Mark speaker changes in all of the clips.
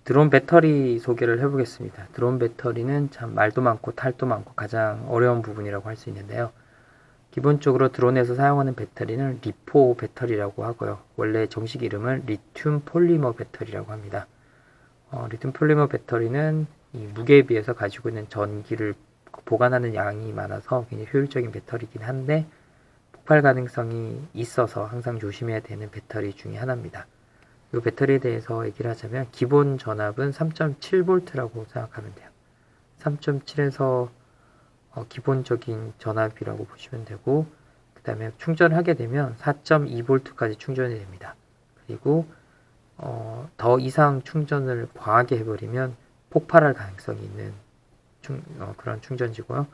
Speaker 1: 드론 배터리 소개를 해보겠습니다. 드론 배터리는 참 말도 많고 탈도 많고 가장 어려운 부분이라고 할 수 있는데요. 기본적으로 드론에서 사용하는 배터리는 리포 배터리라고 하고요. 원래 정식 이름은 리튬 폴리머 배터리라고 합니다. 리튬 폴리머 배터리는 이 무게에 비해서 가지고 있는 전기를 보관하는 양이 많아서 굉장히 효율적인 배터리이긴 한데 폭발 가능성이 있어서 항상 조심해야 되는 배터리 중에 하나입니다. 이 배터리에 대해서 얘기를 하자면 기본 전압은 3.7V라고 생각하면 돼요. 3.7에서 기본적인 전압이라고 보시면 되고, 그 다음에 충전을 하게 되면 4.2V까지 충전이 됩니다. 그리고 더 이상 충전을 과하게 해버리면 폭발할 가능성이 있는 그런 충전지고요.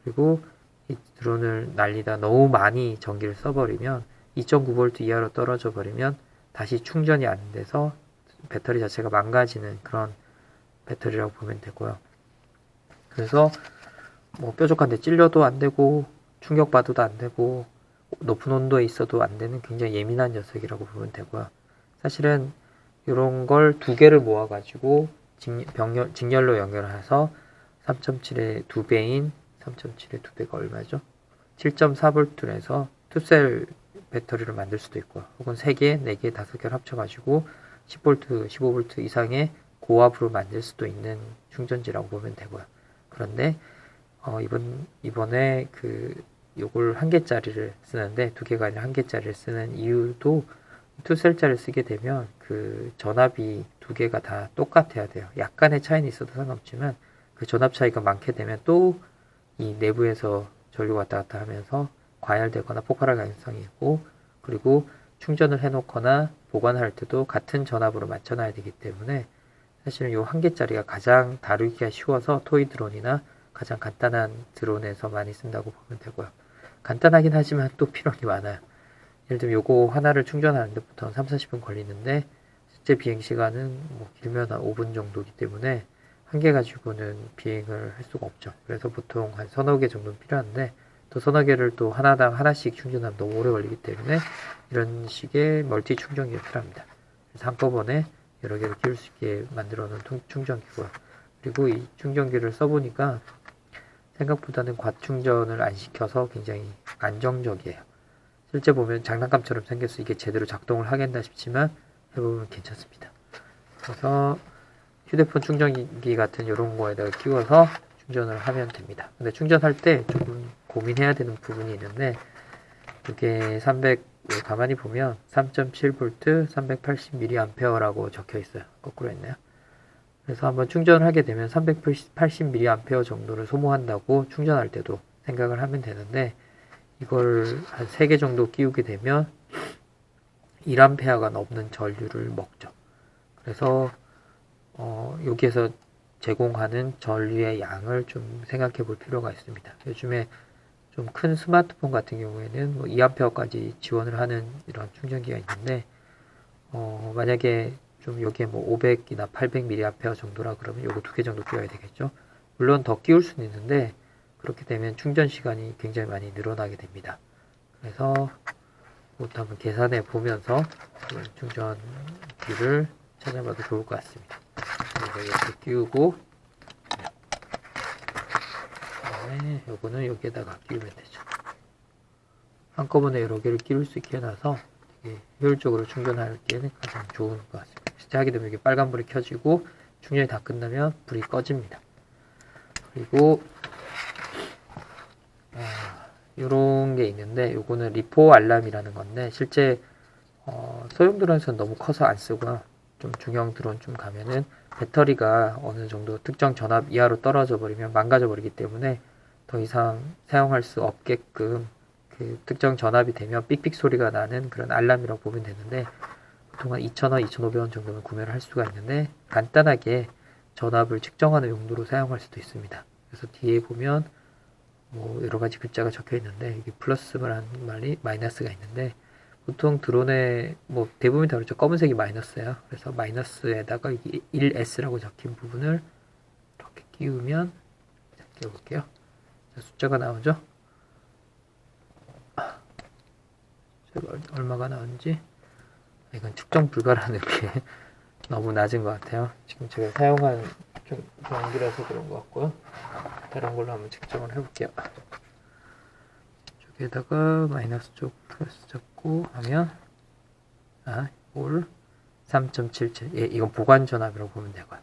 Speaker 1: 그리고 이 드론을 날리다 너무 많이 전기를 써버리면 2.9V 이하로 떨어져 버리면 다시 충전이 안 돼서 배터리 자체가 망가지는 그런 배터리라고 보면 되고요. 그래서 뭐 뾰족한데 찔려도 안 되고 충격받아도 안 되고 높은 온도에 있어도 안 되는 굉장히 예민한 녀석이라고 보면 되고요. 사실은 이런 걸 두 개를 모아가지고 직렬로 연결해서 3.7의 2배인 3.7의 2배가 얼마죠? 7.4V로 해서 투셀 배터리를 만들 수도 있고요. 혹은 3개, 4개, 5개를 합쳐가지고 10V, 15V 이상의 고압으로 만들 수도 있는 충전지라고 보면 되고요. 그런데 이번에 요걸 1개짜리를 쓰는데 2개가 아니라 1개짜리를 쓰는 이유도 투셀짜리를 쓰게 되면 그 전압이 2개가 다 똑같아야 돼요. 약간의 차이는 있어도 상관없지만 그 전압 차이가 많게 되면 또 이 내부에서 전류 왔다 갔다 하면서 과열되거나 폭발할 가능성이 있고, 그리고 충전을 해놓거나 보관할 때도 같은 전압으로 맞춰놔야 되기 때문에 사실은 요 1개짜리가 가장 다루기가 쉬워서 토이 드론이나 가장 간단한 드론에서 많이 쓴다고 보면 되고요. 간단하긴 하지만 또 필요한 많아요. 예를 들면 요거 하나를 충전하는데 보통 3-40분 걸리는데 실제 비행 시간은 뭐 길면 한 5분 정도이기 때문에 한 개 가지고는 비행을 할 수가 없죠. 그래서 보통 한 서너 개 정도는 필요한데 또 서너 개를 또 하나당 하나씩 충전하면 너무 오래 걸리기 때문에 이런 식의 멀티 충전기가 필요합니다. 그래서 한꺼번에 여러 개를 끼울 수 있게 만들어 놓은 충전기고요. 그리고 이 충전기를 써보니까 생각보다는 과충전을 안 시켜서 굉장히 안정적이에요. 실제 보면 장난감처럼 생겨서 이게 제대로 작동을 하겠나 싶지만 해보면 괜찮습니다. 그래서 휴대폰 충전기 같은 이런 거에다가 끼워서 충전을 하면 됩니다. 근데 충전할 때 조금 고민해야 되는 부분이 있는데 이게 가만히 보면 3.7V 380mAh라고 적혀 있어요. 거꾸로 했나요? 그래서 한번 충전을 하게 되면 380mAh 정도를 소모한다고 충전할 때도 생각을 하면 되는데 이걸 한 3개 정도 끼우게 되면 1A가 넘는 전류를 먹죠. 그래서 여기에서 제공하는 전류의 양을 좀 생각해 볼 필요가 있습니다. 요즘에 좀 큰 스마트폰 같은 경우에는 뭐 2A까지 지원을 하는 이런 충전기가 있는데 만약에 좀 여기에 뭐 500이나 800mAh 정도라 그러면 요거 2개 정도 끼워야 되겠죠. 물론 더 끼울 수는 있는데 그렇게 되면 충전 시간이 굉장히 많이 늘어나게 됩니다. 그래서 그것도 한번 계산해 보면서 충전기를 찾아봐도 좋을 것 같습니다. 그래서 이렇게 끼우고 그다음에 요거는 여기에다가 끼우면 되죠. 한꺼번에 여러 개를 끼울 수 있게 해놔서 되게 효율적으로 충전할 때는 가장 좋은 것 같습니다. 실제 하게 되면 이게 빨간불이 켜지고 충전이 다 끝나면 불이 꺼집니다. 그리고 이런 게 있는데 요거는 리포 알람이라는 건데 실제 소형 드론에서는 너무 커서 안 쓰고요. 좀 중형 드론 좀 가면은 배터리가 어느 정도 특정 전압 이하로 떨어져 버리면 망가져 버리기 때문에 더 이상 사용할 수 없게끔 그 특정 전압이 되면 삑삑 소리가 나는 그런 알람이라고 보면 되는데 보통 한 2,000원, 2,500원 정도면 구매를 할 수가 있는데 간단하게 전압을 측정하는 용도로 사용할 수도 있습니다. 그래서 뒤에 보면 뭐 여러 가지 글자가 적혀 있는데 여기 플러스만 마이너스가 있는데 보통 드론에 뭐 대부분 다 그렇죠. 검은색이 마이너스예요. 그래서 마이너스에다가 이게 1S라고 적힌 부분을 이렇게 끼우면 끼워볼게요. 숫자가 나오죠? 제가 얼마가 나오는지 이건 측정 불가라는 게 너무 낮은 것 같아요. 지금 제가 사용한 좀 전기라서 그런 것 같고요. 다른 걸로 한번 측정을 해볼게요. 여기에다가 마이너스 쪽 플러스 잡고 하면 이걸 3.77 예, 이건 보관 전압이라고 보면 되고요.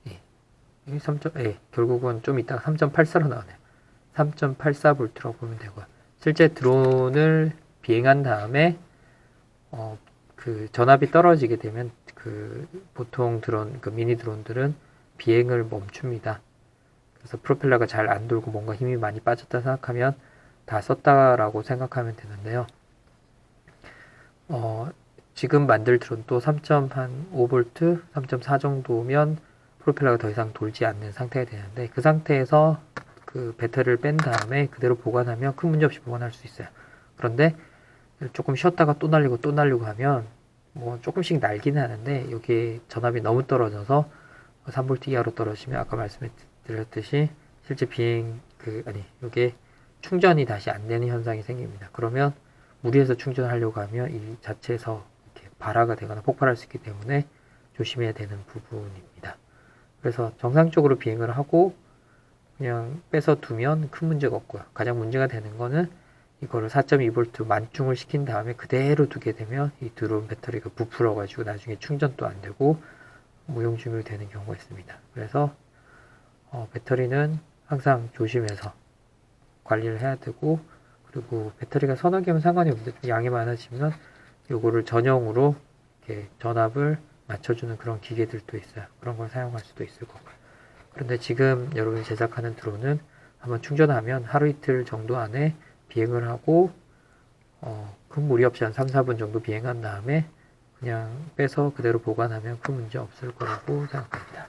Speaker 1: 예, 3. 예, 결국은 좀 이따가 3.84로 나오네요. 3.84V라고 보면 되고요. 실제 드론을 비행한 다음에 그 전압이 떨어지게 되면 그 보통 드론, 그 미니 드론들은 비행을 멈춥니다. 그래서 프로펠러가 잘 안 돌고 뭔가 힘이 많이 빠졌다 생각하면 다 썼다라고 생각하면 되는데요. 지금 만들 드론도 3.5V, 3.4 정도면 프로펠러가 더 이상 돌지 않는 상태가 되는데 그 상태에서 그 배터리를 뺀 다음에 그대로 보관하면 큰 문제 없이 보관할 수 있어요. 그런데 조금 쉬었다가 또 날리고 하면 뭐 조금씩 날기는 하는데 여기에 전압이 너무 떨어져서 3V 이하로 떨어지면 아까 말씀드렸듯이 실제 비행 여기에 충전이 다시 안 되는 현상이 생깁니다. 그러면 무리해서 충전하려고 하면 이 자체에서 이렇게 발화가 되거나 폭발할 수 있기 때문에 조심해야 되는 부분입니다. 그래서 정상적으로 비행을 하고 그냥 빼서 두면 큰 문제가 없고요. 가장 문제가 되는 거는 이거를 4.2V 만중을 시킨 다음에 그대로 두게 되면 이 드론 배터리가 부풀어 가지고 나중에 충전도 안 되고 무용지물이 되는 경우가 있습니다. 그래서 배터리는 항상 조심해서 관리를 해야 되고, 그리고 배터리가 서너 개면 상관이 없는데 양이 많아지면 요거를 전용으로 이렇게 전압을 맞춰주는 그런 기계들도 있어요. 그런 걸 사용할 수도 있을 거고요. 그런데 지금 여러분이 제작하는 드론은 한번 충전하면 하루 이틀 정도 안에 비행을 하고 큰 무리 없이 한 3, 4분 정도 비행한 다음에 그냥 빼서 그대로 보관하면 큰 문제 없을 거라고 생각합니다.